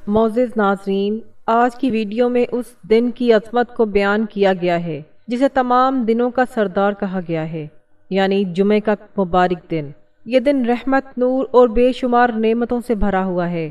معزز ناظرین، آج کی ویڈیو میں اس دن کی عظمت کو بیان کیا گیا ہے جسے تمام دنوں کا سردار کہا گیا ہے، یعنی جمعہ کا مبارک دن۔ یہ دن رحمت، نور اور بے شمار نعمتوں سے بھرا ہوا ہے۔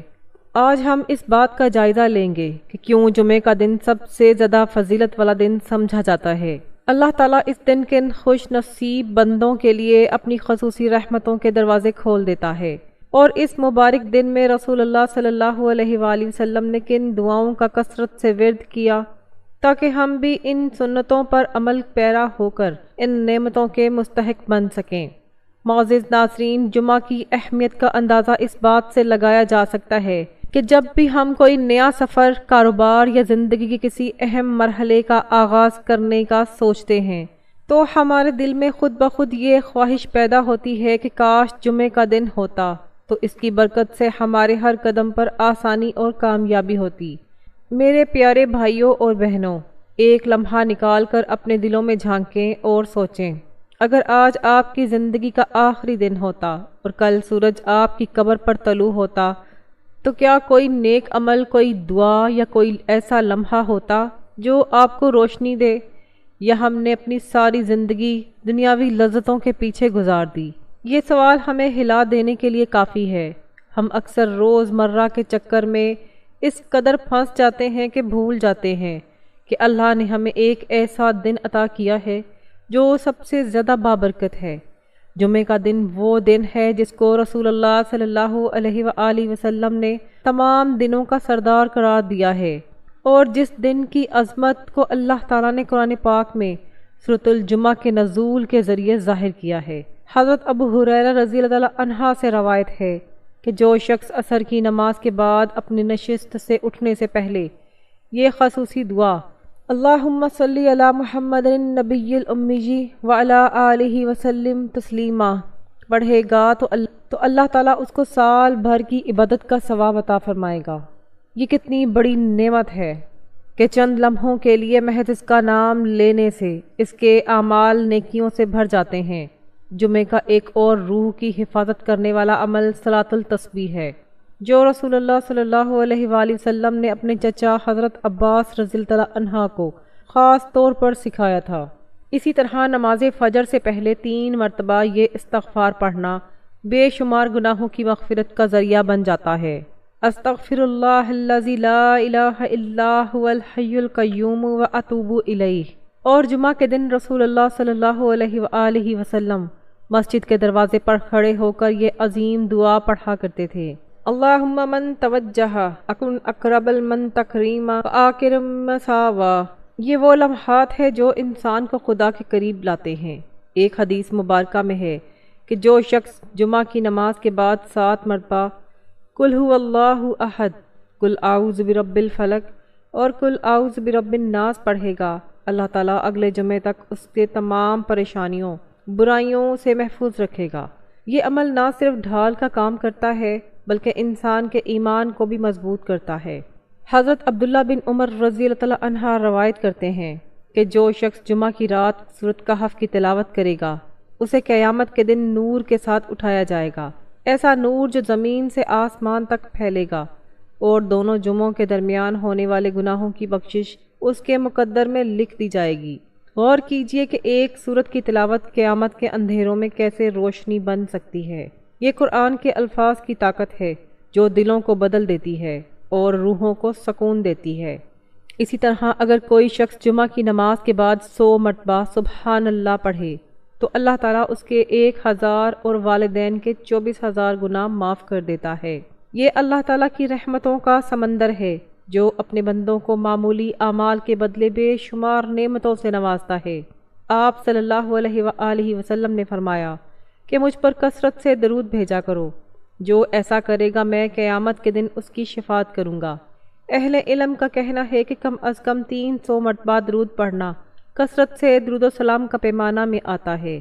آج ہم اس بات کا جائزہ لیں گے کہ کیوں جمعہ کا دن سب سے زیادہ فضیلت والا دن سمجھا جاتا ہے۔ اللہ تعالیٰ اس دن کے خوش نصیب بندوں کے لیے اپنی خصوصی رحمتوں کے دروازے کھول دیتا ہے، اور اس مبارک دن میں رسول اللہ صلی اللہ علیہ وآلہ وسلم نے کن دعاؤں کا کثرت سے ورد کیا تاکہ ہم بھی ان سنتوں پر عمل پیرا ہو کر ان نعمتوں کے مستحق بن سکیں۔ معزز ناظرین، جمعہ کی اہمیت کا اندازہ اس بات سے لگایا جا سکتا ہے کہ جب بھی ہم کوئی نیا سفر، کاروبار یا زندگی کے کسی اہم مرحلے کا آغاز کرنے کا سوچتے ہیں تو ہمارے دل میں خود بخود یہ خواہش پیدا ہوتی ہے کہ کاش جمعہ کا دن ہوتا تو اس کی برکت سے ہمارے ہر قدم پر آسانی اور کامیابی ہوتی۔ میرے پیارے بھائیوں اور بہنوں، ایک لمحہ نکال کر اپنے دلوں میں جھانکیں اور سوچیں، اگر آج آپ کی زندگی کا آخری دن ہوتا اور کل سورج آپ کی قبر پر طلوع ہوتا تو کیا کوئی نیک عمل، کوئی دعا یا کوئی ایسا لمحہ ہوتا جو آپ کو روشنی دے، یا ہم نے اپنی ساری زندگی دنیاوی لذتوں کے پیچھے گزار دی؟ یہ سوال ہمیں ہلا دینے کے لیے کافی ہے۔ ہم اکثر روز مرہ کے چکر میں اس قدر پھنس جاتے ہیں کہ بھول جاتے ہیں کہ اللہ نے ہمیں ایک ایسا دن عطا کیا ہے جو سب سے زیادہ بابرکت ہے۔ جمعہ کا دن وہ دن ہے جس کو رسول اللہ صلی اللہ علیہ وآلہ وسلم نے تمام دنوں کا سردار قرار دیا ہے، اور جس دن کی عظمت کو اللہ تعالیٰ نے قرآن پاک میں سورۃ الجمعہ کے نزول کے ذریعے ظاہر کیا ہے۔ حضرت ابو ہریرہ رضی اللہ تعالیٰ عنہ سے روایت ہے کہ جو شخص عصر کی نماز کے بعد اپنی نشست سے اٹھنے سے پہلے یہ خصوصی دعا اللہم صلی علی محمد النبی الامی وعلی آلہ وسلم تسلیما پڑھے گا تو اللہ تعالیٰ اس کو سال بھر کی عبادت کا ثواب عطا فرمائے گا۔ یہ کتنی بڑی نعمت ہے کہ چند لمحوں کے لیے محض اس کا نام لینے سے اس کے اعمال نیکیوں سے بھر جاتے ہیں۔ جمعہ کا ایک اور روح کی حفاظت کرنے والا عمل صلاۃ التسبیح ہے، جو رسول اللہ صلی اللہ علیہ وآلہ وسلم نے اپنے چچا حضرت عباس رضی اللہ عنہ کو خاص طور پر سکھایا تھا۔ اسی طرح نماز فجر سے پہلے 3 مرتبہ یہ استغفار پڑھنا بے شمار گناہوں کی مغفرت کا ذریعہ بن جاتا ہے۔ استغفر اللہ الذی لا الہ الا هو الحی القیوم واتوب الیہ۔ اور جمعہ کے دن رسول اللہ صلی اللہ علیہ وآلہ وسلم مسجد کے دروازے پر کھڑے ہو کر یہ عظیم دعا پڑھا کرتے تھے، اللہم من توجہ اکن اقرب المن تکریما فآکرم مساوا۔ یہ وہ لمحات ہے جو انسان کو خدا کے قریب لاتے ہیں۔ ایک حدیث مبارکہ میں ہے کہ جو شخص جمعہ کی نماز کے بعد 7 مرتبہ قل هو اللہ احد، قل اعوذ برب الفلق اور قل اعوذ برب الناس پڑھے گا، اللہ تعالیٰ اگلے جمعے تک اس کے تمام پریشانیوں، برائیوں سے محفوظ رکھے گا۔ یہ عمل نہ صرف ڈھال کا کام کرتا ہے بلکہ انسان کے ایمان کو بھی مضبوط کرتا ہے۔ حضرت عبداللہ بن عمر رضی اللہ تعالیٰ عنہ روایت کرتے ہیں کہ جو شخص جمعہ کی رات سورۃ کہف کی تلاوت کرے گا اسے قیامت کے دن نور کے ساتھ اٹھایا جائے گا، ایسا نور جو زمین سے آسمان تک پھیلے گا، اور دونوں جمعوں کے درمیان ہونے والے گناہوں کی بخشش اس کے مقدر میں لکھ دی جائے گی۔ غور کیجئے کہ ایک سورت کی تلاوت قیامت کے اندھیروں میں کیسے روشنی بن سکتی ہے۔ یہ قرآن کے الفاظ کی طاقت ہے جو دلوں کو بدل دیتی ہے اور روحوں کو سکون دیتی ہے۔ اسی طرح اگر کوئی شخص جمعہ کی نماز کے بعد 100 مرتبہ سبحان اللہ پڑھے تو اللہ تعالیٰ اس کے 1000 اور والدین کے 24000 گناہ معاف کر دیتا ہے۔ یہ اللہ تعالیٰ کی رحمتوں کا سمندر ہے جو اپنے بندوں کو معمولی اعمال کے بدلے بے شمار نعمتوں سے نوازتا ہے۔ آپ صلی اللہ علیہ وآلہ وسلم نے فرمایا کہ مجھ پر کثرت سے درود بھیجا کرو، جو ایسا کرے گا میں قیامت کے دن اس کی شفاعت کروں گا۔ اہل علم کا کہنا ہے کہ کم از کم 300 مرتبہ درود پڑھنا کثرت سے درود و سلام کا پیمانہ میں آتا ہے۔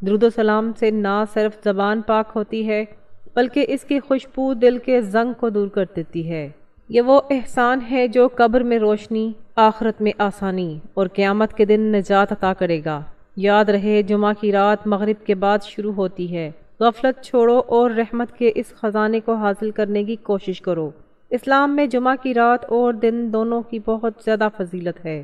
درود و سلام سے نہ صرف زبان پاک ہوتی ہے بلکہ اس کی خوشبو دل کے زنگ کو دور کر دیتی ہے۔ یہ وہ احسان ہے جو قبر میں روشنی، آخرت میں آسانی اور قیامت کے دن نجات عطا کرے گا۔ یاد رہے جمعہ کی رات مغرب کے بعد شروع ہوتی ہے۔ غفلت چھوڑو اور رحمت کے اس خزانے کو حاصل کرنے کی کوشش کرو۔ اسلام میں جمعہ کی رات اور دن دونوں کی بہت زیادہ فضیلت ہے۔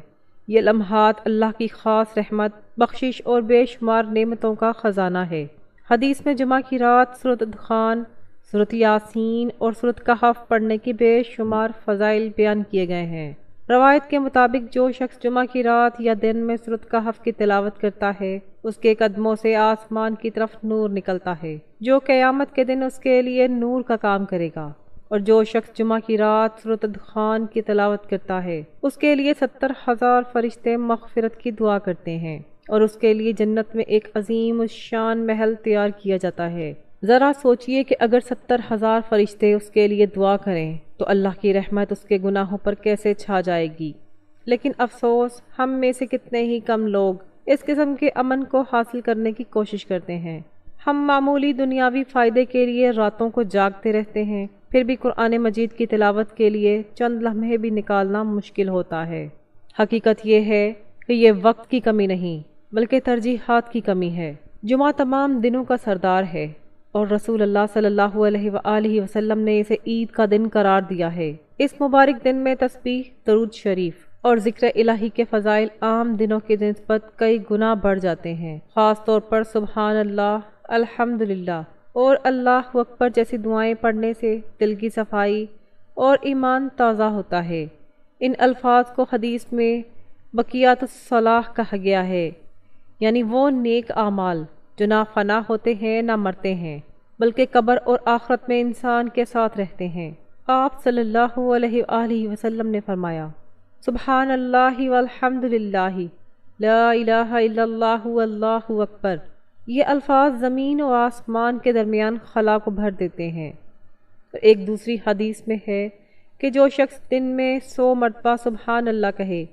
یہ لمحات اللہ کی خاص رحمت، بخشش اور بے شمار نعمتوں کا خزانہ ہے۔ حدیث میں جمعہ کی رات سورۃ دخان، سورۃ یاسین اور سورۃ کہف پڑھنے کے بے شمار فضائل بیان کیے گئے ہیں۔ روایت کے مطابق جو شخص جمعہ کی رات یا دن میں سورۃ کہف کی تلاوت کرتا ہے، اس کے قدموں سے آسمان کی طرف نور نکلتا ہے جو قیامت کے دن اس کے لیے نور کا کام کرے گا، اور جو شخص جمعہ کی رات سورۃ دخان کی تلاوت کرتا ہے اس کے لیے 70,000 فرشتے مغفرت کی دعا کرتے ہیں، اور اس کے لیے جنت میں ایک عظیم الشان محل تیار کیا جاتا ہے۔ ذرا سوچئے کہ اگر 70,000 فرشتے اس کے لیے دعا کریں تو اللہ کی رحمت اس کے گناہوں پر کیسے چھا جائے گی۔ لیکن افسوس، ہم میں سے کتنے ہی کم لوگ اس قسم کے امن کو حاصل کرنے کی کوشش کرتے ہیں۔ ہم معمولی دنیاوی فائدے کے لیے راتوں کو جاگتے رہتے ہیں، پھر بھی قرآن مجید کی تلاوت کے لیے چند لمحے بھی نکالنا مشکل ہوتا ہے۔ حقیقت یہ ہے کہ یہ وقت کی کمی نہیں بلکہ ترجیحات کی کمی ہے۔ جمعہ تمام دنوں کا سردار ہے، اور رسول اللہ صلی اللہ علیہ وآلہ وسلم نے اسے عید کا دن قرار دیا ہے۔ اس مبارک دن میں تسبیح، درود شریف اور ذکر الہی کے فضائل عام دنوں کی نسبت کئی گنا بڑھ جاتے ہیں۔ خاص طور پر سبحان اللہ، الحمدللہ اور اللہ اکبر جیسی دعائیں پڑھنے سے دل کی صفائی اور ایمان تازہ ہوتا ہے۔ ان الفاظ کو حدیث میں بقیات الصلاح کہا گیا ہے، یعنی وہ نیک اعمال جو نہ فنا ہوتے ہیں نہ مرتے ہیں، بلکہ قبر اور آخرت میں انسان کے ساتھ رہتے ہیں۔ آپ صلی اللہ علیہ وآلہ وسلم نے فرمایا، سبحان اللہ والحمد للہ، لا الہ الا اللہ واللہ اکبر۔ یہ الفاظ زمین و آسمان کے درمیان خلا کو بھر دیتے ہیں۔ ایک دوسری حدیث میں ہے کہ جو شخص دن میں 100 مرتبہ سبحان اللہ کہے،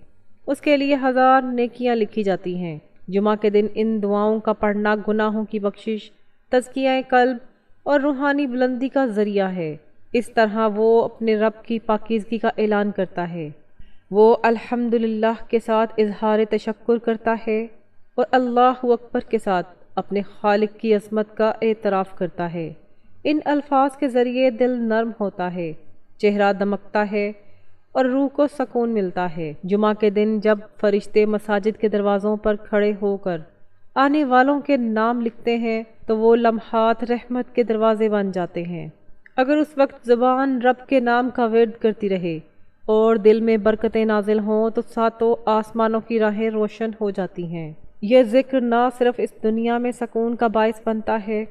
اس کے لیے 1000 نیکیاں لکھی جاتی ہیں۔ جمعہ کے دن ان دعاؤں کا پڑھنا گناہوں کی بخشش، تزکیہ قلب اور روحانی بلندی کا ذریعہ ہے۔ اس طرح وہ اپنے رب کی پاکیزگی کا اعلان کرتا ہے، وہ الحمدللہ کے ساتھ اظہار تشکر کرتا ہے، اور اللہ اکبر کے ساتھ اپنے خالق کی عظمت کا اعتراف کرتا ہے۔ ان الفاظ کے ذریعے دل نرم ہوتا ہے، چہرہ دمکتا ہے اور روح کو سکون ملتا ہے۔ جمعہ کے دن جب فرشتے مساجد کے دروازوں پر کھڑے ہو کر آنے والوں کے نام لکھتے ہیں تو وہ لمحات رحمت کے دروازے بن جاتے ہیں۔ اگر اس وقت زبان رب کے نام کا ورد کرتی رہے اور دل میں برکتیں نازل ہوں تو ساتوں آسمانوں کی راہیں روشن ہو جاتی ہیں۔ یہ ذکر نہ صرف اس دنیا میں سکون کا باعث بنتا ہے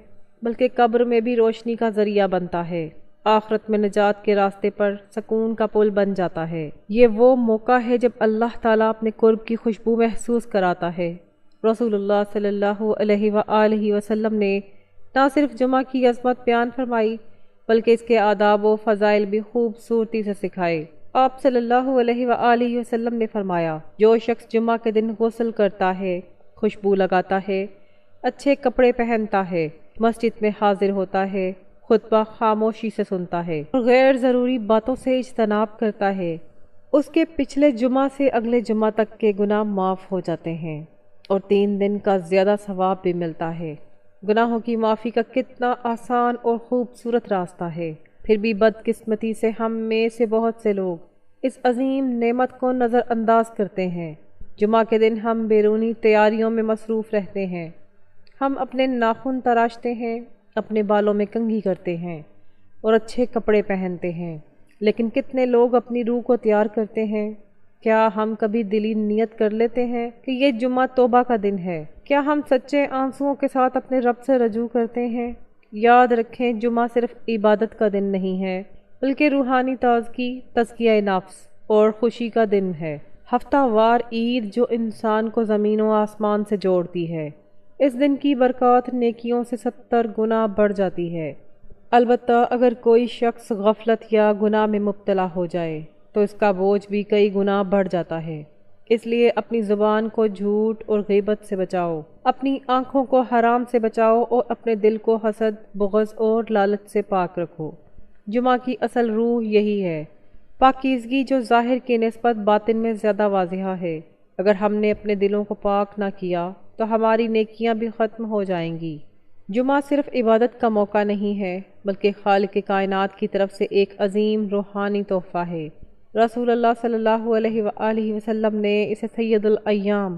بلکہ قبر میں بھی روشنی کا ذریعہ بنتا ہے، آخرت میں نجات کے راستے پر سکون کا پل بن جاتا ہے۔ یہ وہ موقع ہے جب اللہ تعالیٰ اپنے قرب کی خوشبو محسوس کراتا ہے۔ رسول اللہ صلی اللہ علیہ وآلہ وسلم نے نہ صرف جمعہ کی عظمت بیان فرمائی بلکہ اس کے آداب و فضائل بھی خوبصورتی سے سکھائے۔ آپ صلی اللہ علیہ وآلہ وسلم نے فرمایا، جو شخص جمعہ کے دن غسل کرتا ہے، خوشبو لگاتا ہے، اچھے کپڑے پہنتا ہے، مسجد میں حاضر ہوتا ہے، خطبہ خاموشی سے سنتا ہے اور غیر ضروری باتوں سے اجتناب کرتا ہے، اس کے پچھلے جمعہ سے اگلے جمعہ تک کے گناہ معاف ہو جاتے ہیں اور 3 دن کا زیادہ ثواب بھی ملتا ہے۔ گناہوں کی معافی کا کتنا آسان اور خوبصورت راستہ ہے، پھر بھی بدقسمتی سے ہم میں سے بہت سے لوگ اس عظیم نعمت کو نظر انداز کرتے ہیں۔ جمعہ کے دن ہم بیرونی تیاریوں میں مصروف رہتے ہیں، ہم اپنے ناخن تراشتے ہیں، اپنے بالوں میں کنگھی کرتے ہیں اور اچھے کپڑے پہنتے ہیں، لیکن کتنے لوگ اپنی روح کو تیار کرتے ہیں؟ کیا ہم کبھی دلی نیت کر لیتے ہیں کہ یہ جمعہ توبہ کا دن ہے؟ کیا ہم سچے آنسوؤں کے ساتھ اپنے رب سے رجوع کرتے ہیں؟ یاد رکھیں، جمعہ صرف عبادت کا دن نہیں ہے بلکہ روحانی تازگی، تزکیہ نفس اور خوشی کا دن ہے۔ ہفتہ وار عید جو انسان کو زمین و آسمان سے جوڑتی ہے، اس دن کی برکات نیکیوں سے 70 گنا بڑھ جاتی ہے۔ البتہ اگر کوئی شخص غفلت یا گناہ میں مبتلا ہو جائے تو اس کا بوجھ بھی کئی گنا بڑھ جاتا ہے۔ اس لیے اپنی زبان کو جھوٹ اور غیبت سے بچاؤ، اپنی آنکھوں کو حرام سے بچاؤ اور اپنے دل کو حسد، بغض اور لالچ سے پاک رکھو۔ جمعہ کی اصل روح یہی ہے، پاکیزگی جو ظاہر کی نسبت باطن میں زیادہ واضح ہے۔ اگر ہم نے اپنے دلوں کو پاک نہ کیا تو ہماری نیکیاں بھی ختم ہو جائیں گی۔ جمعہ صرف عبادت کا موقع نہیں ہے بلکہ خالق کائنات کی طرف سے ایک عظیم روحانی تحفہ ہے۔ رسول اللہ صلی اللہ علیہ وآلہ وسلم نے اسے سید الایام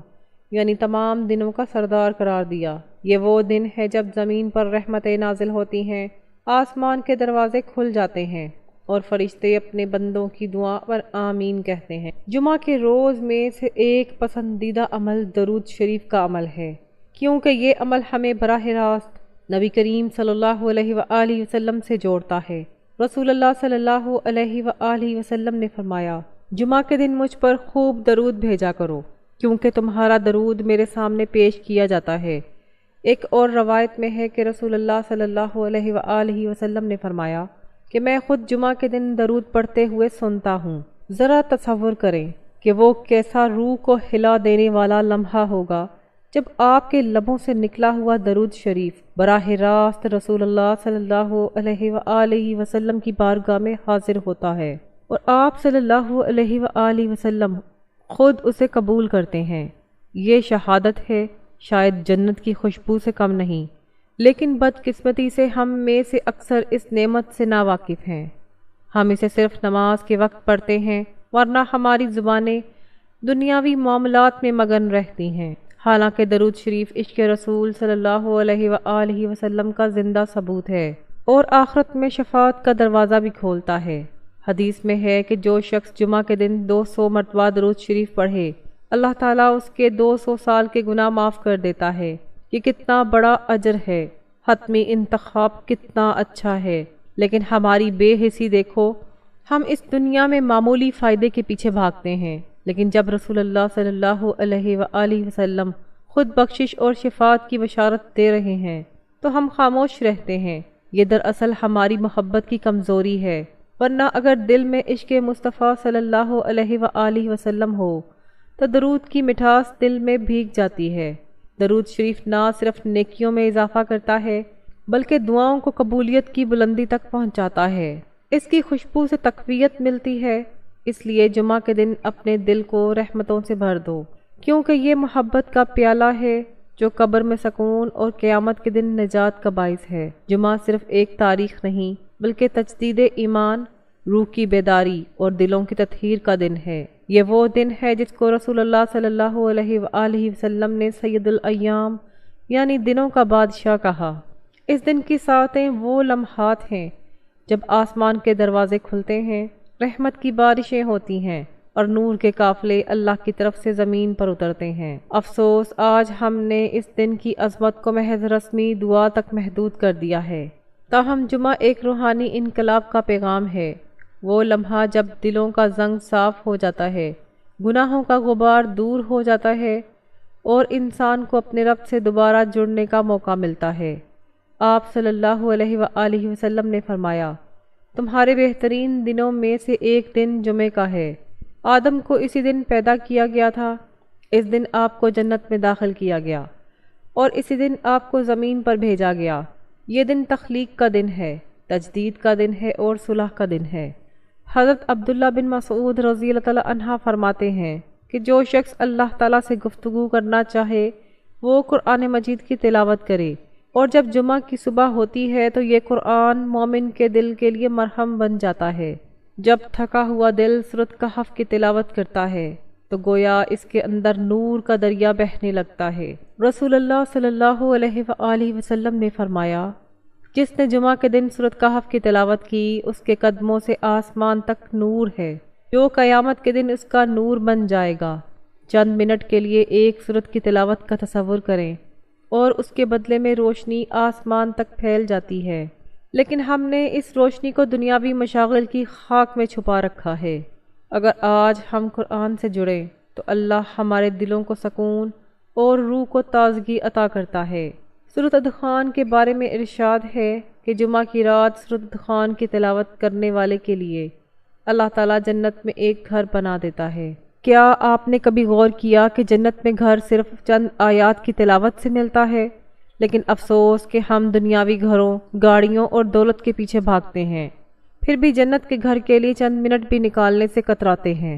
یعنی تمام دنوں کا سردار قرار دیا۔ یہ وہ دن ہے جب زمین پر رحمتیں نازل ہوتی ہیں، آسمان کے دروازے کھل جاتے ہیں اور فرشتے اپنے بندوں کی دعا پر آمین کہتے ہیں۔ جمعہ کے روز میں سے ایک پسندیدہ عمل درود شریف کا عمل ہے، کیونکہ یہ عمل ہمیں براہ راست نبی کریم صلی اللہ علیہ وآلہ وسلم سے جوڑتا ہے۔ رسول اللہ صلی اللہ علیہ وآلہ وسلم نے فرمایا، جمعہ کے دن مجھ پر خوب درود بھیجا کرو، کیونکہ تمہارا درود میرے سامنے پیش کیا جاتا ہے۔ ایک اور روایت میں ہے کہ رسول اللہ صلی اللہ علیہ وآلہ وسلم نے فرمایا کہ میں خود جمعہ کے دن درود پڑھتے ہوئے سنتا ہوں۔ ذرا تصور کریں کہ وہ کیسا روح کو ہلا دینے والا لمحہ ہوگا جب آپ کے لبوں سے نکلا ہوا درود شریف براہ راست رسول اللہ صلی اللہ علیہ وآلہ وسلم کی بارگاہ میں حاضر ہوتا ہے اور آپ صلی اللہ علیہ وآلہ وسلم خود اسے قبول کرتے ہیں۔ یہ شہادت ہے، شاید جنت کی خوشبو سے کم نہیں، لیکن بدقسمتی سے ہم میں سے اکثر اس نعمت سے ناواقف ہیں۔ ہم اسے صرف نماز کے وقت پڑھتے ہیں، ورنہ ہماری زبانیں دنیاوی معاملات میں مگن رہتی ہیں، حالانکہ درود شریف عشق رسول صلی اللہ علیہ وآلہ وسلم کا زندہ ثبوت ہے اور آخرت میں شفاعت کا دروازہ بھی کھولتا ہے۔ حدیث میں ہے کہ جو شخص جمعہ کے دن 200 مرتبہ درود شریف پڑھے، اللہ تعالیٰ اس کے 200 سال کے گناہ معاف کر دیتا ہے۔ یہ کتنا بڑا اجر ہے، حتمی انتخاب کتنا اچھا ہے، لیکن ہماری بے حسی دیکھو، ہم اس دنیا میں معمولی فائدے کے پیچھے بھاگتے ہیں، لیکن جب رسول اللہ صلی اللہ علیہ وآلہ وسلم خود بخشش اور شفاعت کی بشارت دے رہے ہیں تو ہم خاموش رہتے ہیں۔ یہ دراصل ہماری محبت کی کمزوری ہے، ورنہ اگر دل میں عشق مصطفیٰ صلی اللہ علیہ وآلہ وسلم ہو تو درود کی مٹھاس دل میں بھیگ جاتی ہے۔ درود شریف نہ صرف نیکیوں میں اضافہ کرتا ہے بلکہ دعاؤں کو قبولیت کی بلندی تک پہنچاتا ہے۔ اس کی خوشبو سے تقویت ملتی ہے، اس لیے جمعہ کے دن اپنے دل کو رحمتوں سے بھر دو، کیونکہ یہ محبت کا پیالہ ہے جو قبر میں سکون اور قیامت کے دن نجات کا باعث ہے۔ جمعہ صرف ایک تاریخ نہیں بلکہ تجدید ایمان، روح کی بیداری اور دلوں کی تطہیر کا دن ہے۔ یہ وہ دن ہے جس کو رسول اللہ صلی اللہ علیہ وآلہ وسلم نے سید الایام یعنی دنوں کا بادشاہ کہا۔ اس دن کی ساعتیں وہ لمحات ہیں جب آسمان کے دروازے کھلتے ہیں، رحمت کی بارشیں ہوتی ہیں اور نور کے قافلے اللہ کی طرف سے زمین پر اترتے ہیں۔ افسوس آج ہم نے اس دن کی عظمت کو محض رسمی دعا تک محدود کر دیا ہے، تاہم جمعہ ایک روحانی انقلاب کا پیغام ہے، وہ لمحہ جب دلوں کا زنگ صاف ہو جاتا ہے، گناہوں کا غبار دور ہو جاتا ہے اور انسان کو اپنے رب سے دوبارہ جڑنے کا موقع ملتا ہے۔ آپ صلی اللہ علیہ وآلہ وسلم نے فرمایا، تمہارے بہترین دنوں میں سے ایک دن جمعے کا ہے۔ آدم کو اسی دن پیدا کیا گیا تھا، اس دن آپ کو جنت میں داخل کیا گیا اور اسی دن آپ کو زمین پر بھیجا گیا۔ یہ دن تخلیق کا دن ہے، تجدید کا دن ہے اور صلح کا دن ہے۔ حضرت عبداللہ بن مسعود رضی اللہ تعالیٰ عنہ فرماتے ہیں کہ جو شخص اللہ تعالیٰ سے گفتگو کرنا چاہے وہ قرآن مجید کی تلاوت کرے، اور جب جمعہ کی صبح ہوتی ہے تو یہ قرآن مومن کے دل کے لیے مرہم بن جاتا ہے۔ جب تھکا ہوا دل سورۃ کہف کی تلاوت کرتا ہے تو گویا اس کے اندر نور کا دریا بہنے لگتا ہے۔ رسول اللہ صلی اللہ علیہ وآلہ وسلم نے فرمایا، جس نے جمعہ کے دن سورۃ کہف کی تلاوت کی اس کے قدموں سے آسمان تک نور ہے، جو قیامت کے دن اس کا نور بن جائے گا۔ چند منٹ کے لیے ایک سورت کی تلاوت کا تصور کریں اور اس کے بدلے میں روشنی آسمان تک پھیل جاتی ہے، لیکن ہم نے اس روشنی کو دنیاوی مشاغل کی خاک میں چھپا رکھا ہے۔ اگر آج ہم قرآن سے جڑیں تو اللہ ہمارے دلوں کو سکون اور روح کو تازگی عطا کرتا ہے۔ سورۃ دخان کے بارے میں ارشاد ہے کہ جمعہ کی رات سورۃ دخان کی تلاوت کرنے والے کے لیے اللہ تعالیٰ جنت میں ایک گھر بنا دیتا ہے۔ کیا آپ نے کبھی غور کیا کہ جنت میں گھر صرف چند آیات کی تلاوت سے ملتا ہے؟ لیکن افسوس کہ ہم دنیاوی گھروں، گاڑیوں اور دولت کے پیچھے بھاگتے ہیں، پھر بھی جنت کے گھر کے لیے چند منٹ بھی نکالنے سے کتراتے ہیں۔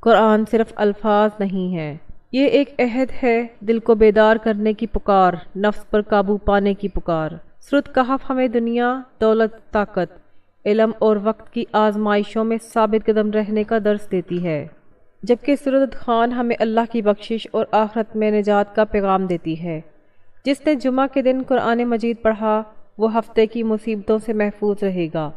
قرآن صرف الفاظ نہیں ہے، یہ ایک عہد ہے، دل کو بیدار کرنے کی پکار، نفس پر قابو پانے کی پکار۔ سورۃ کہف ہمیں دنیا، دولت، طاقت، علم اور وقت کی آزمائشوں میں ثابت قدم رہنے کا درس دیتی ہے، جبکہ سورۃ خان ہمیں اللہ کی بخشش اور آخرت میں نجات کا پیغام دیتی ہے۔ جس نے جمعہ کے دن قرآن مجید پڑھا وہ ہفتے کی مصیبتوں سے محفوظ رہے گا،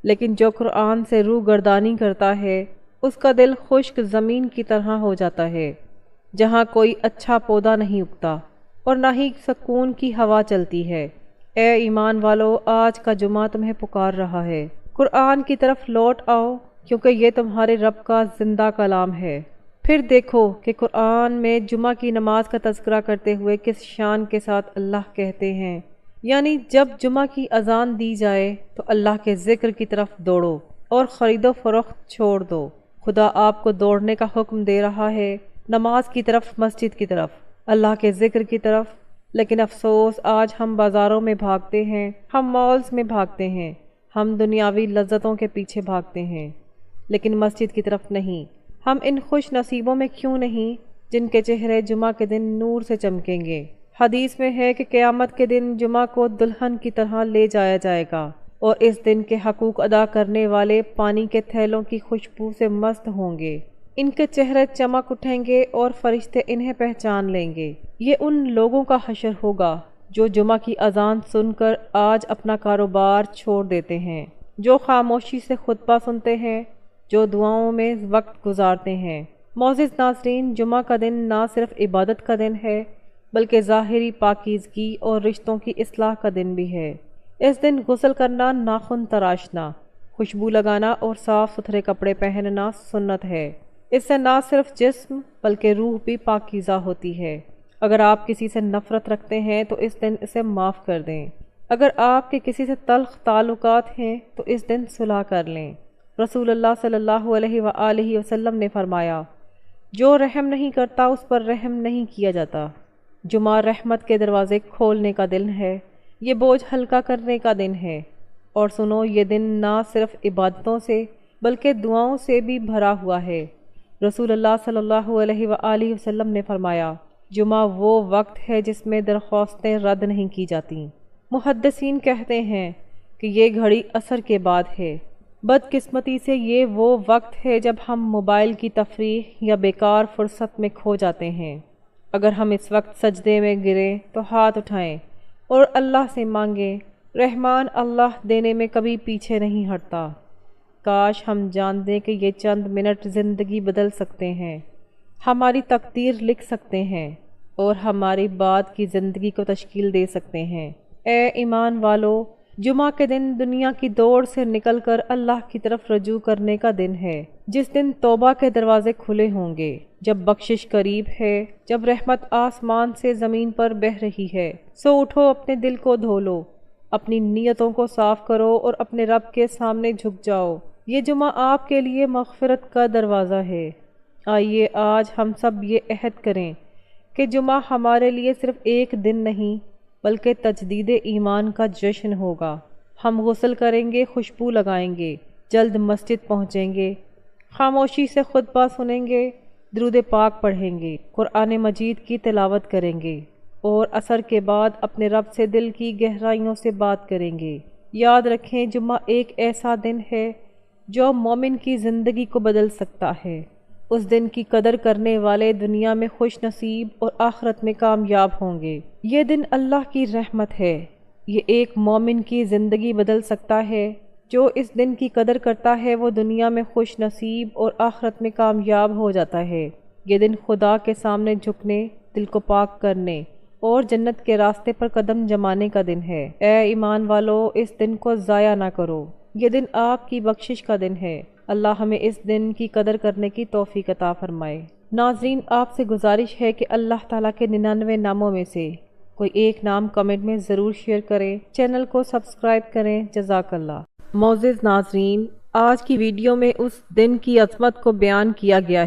لیکن جو قرآن سے روح گردانی کرتا ہے اس کا دل خشک زمین کی طرح ہو جاتا ہے، جہاں کوئی اچھا پودا نہیں اگتا اور نہ ہی سکون کی ہوا چلتی ہے۔ اے ایمان والو، آج کا جمعہ تمہیں پکار رہا ہے، قرآن کی طرف لوٹ آؤ، کیونکہ یہ تمہارے رب کا زندہ کلام ہے۔ پھر دیکھو کہ قرآن میں جمعہ کی نماز کا تذکرہ کرتے ہوئے کس شان کے ساتھ اللہ کہتے ہیں، یعنی جب جمعہ کی اذان دی جائے تو اللہ کے ذکر کی طرف دوڑو اور خرید و فروخت چھوڑ دو۔ خدا آپ کو دوڑنے کا حکم دے رہا ہے، نماز کی طرف، مسجد کی طرف، اللہ کے ذکر کی طرف۔ لیکن افسوس، آج ہم بازاروں میں بھاگتے ہیں، ہم مالز میں بھاگتے ہیں، ہم دنیاوی لذتوں کے پیچھے بھاگتے ہیں، لیکن مسجد کی طرف نہیں۔ ہم ان خوش نصیبوں میں کیوں نہیں جن کے چہرے جمعہ کے دن نور سے چمکیں گے۔ حدیث میں ہے کہ قیامت کے دن جمعہ کو دلہن کی طرح لے جایا جائے گا، اور اس دن کے حقوق ادا کرنے والے پانی کے تھیلوں کی خوشبو سے مست ہوں گے۔ ان کے چہرے چمک اٹھیں گے اور فرشتے انہیں پہچان لیں گے۔ یہ ان لوگوں کا حشر ہوگا جو جمعہ کی اذان سن کر آج اپنا کاروبار چھوڑ دیتے ہیں، جو خاموشی سے خطبہ سنتے ہیں، جو دعاؤں میں وقت گزارتے ہیں۔ معزز ناظرین، جمعہ کا دن نہ صرف عبادت کا دن ہے بلکہ ظاہری پاکیزگی اور رشتوں کی اصلاح کا دن بھی ہے۔ اس دن غسل کرنا، ناخن تراشنا، خوشبو لگانا اور صاف ستھرے کپڑے پہننا سنت ہے۔ اس سے نہ صرف جسم بلکہ روح بھی پاکیزہ ہوتی ہے۔ اگر آپ کسی سے نفرت رکھتے ہیں تو اس دن اسے معاف کر دیں۔ اگر آپ کے کسی سے تلخ تعلقات ہیں تو اس دن صلح کر لیں۔ رسول اللہ صلی اللہ علیہ وآلہ وسلم نے فرمایا، جو رحم نہیں کرتا اس پر رحم نہیں کیا جاتا۔ جمعہ رحمت کے دروازے کھولنے کا دن ہے، یہ بوجھ ہلکا کرنے کا دن ہے۔ اور سنو، یہ دن نہ صرف عبادتوں سے بلکہ دعاؤں سے بھی بھرا ہوا ہے۔ رسول اللہ صلی اللہ علیہ وآلہ وسلم نے فرمایا، جمعہ وہ وقت ہے جس میں درخواستیں رد نہیں کی جاتیں۔ محدثین کہتے ہیں کہ یہ گھڑی عصر کے بعد ہے۔ بدقسمتی سے یہ وہ وقت ہے جب ہم موبائل کی تفریح یا بیکار فرصت میں کھو جاتے ہیں۔ اگر ہم اس وقت سجدے میں گریں تو ہاتھ اٹھائیں اور اللہ سے مانگیں۔ رحمان اللہ دینے میں کبھی پیچھے نہیں ہٹتا۔ کاش ہم جانتے کہ یہ چند منٹ زندگی بدل سکتے ہیں، ہماری تقدیر لکھ سکتے ہیں اور ہماری بعد کی زندگی کو تشکیل دے سکتے ہیں۔ اے ایمان والو، جمعہ کے دن دنیا کی دوڑ سے نکل کر اللہ کی طرف رجوع کرنے کا دن ہے، جس دن توبہ کے دروازے کھلے ہوں گے، جب بخشش قریب ہے، جب رحمت آسمان سے زمین پر بہہ رہی ہے۔ سو اٹھو، اپنے دل کو دھو لو، اپنی نیتوں کو صاف کرو اور اپنے رب کے سامنے جھک جاؤ۔ یہ جمعہ آپ کے لیے مغفرت کا دروازہ ہے۔ آئیے آج ہم سب یہ عہد کریں کہ جمعہ ہمارے لیے صرف ایک دن نہیں بلکہ تجدید ایمان کا جشن ہوگا۔ ہم غسل کریں گے، خوشبو لگائیں گے، جلد مسجد پہنچیں گے، خاموشی سے خطبہ سنیں گے، درود پاک پڑھیں گے، قرآن مجید کی تلاوت کریں گے اور عصر کے بعد اپنے رب سے دل کی گہرائیوں سے بات کریں گے۔ یاد رکھیں، جمعہ ایک ایسا دن ہے جو مومن کی زندگی کو بدل سکتا ہے۔ اس دن کی قدر کرنے والے دنیا میں خوش نصیب اور آخرت میں کامیاب ہوں گے۔ یہ دن اللہ کی رحمت ہے، یہ ایک مومن کی زندگی بدل سکتا ہے۔ جو اس دن کی قدر کرتا ہے وہ دنیا میں خوش نصیب اور آخرت میں کامیاب ہو جاتا ہے۔ یہ دن خدا کے سامنے جھکنے، دل کو پاک کرنے اور جنت کے راستے پر قدم جمانے کا دن ہے۔ اے ایمان والو، اس دن کو ضائع نہ کرو، یہ دن آپ کی بخشش کا دن ہے۔ اللہ ہمیں اس دن کی قدر کرنے کی توفیق عطا فرمائے۔ ناظرین، آپ سے گزارش ہے کہ اللہ تعالیٰ کے 99 ناموں میں سے کوئی ایک نام کمنٹ میں ضرور شیئر کریں، چینل کو سبسکرائب کریں۔ جزاک اللہ۔ معزز ناظرین، آج کی ویڈیو میں اس دن کی عظمت کو بیان کیا گیا ہے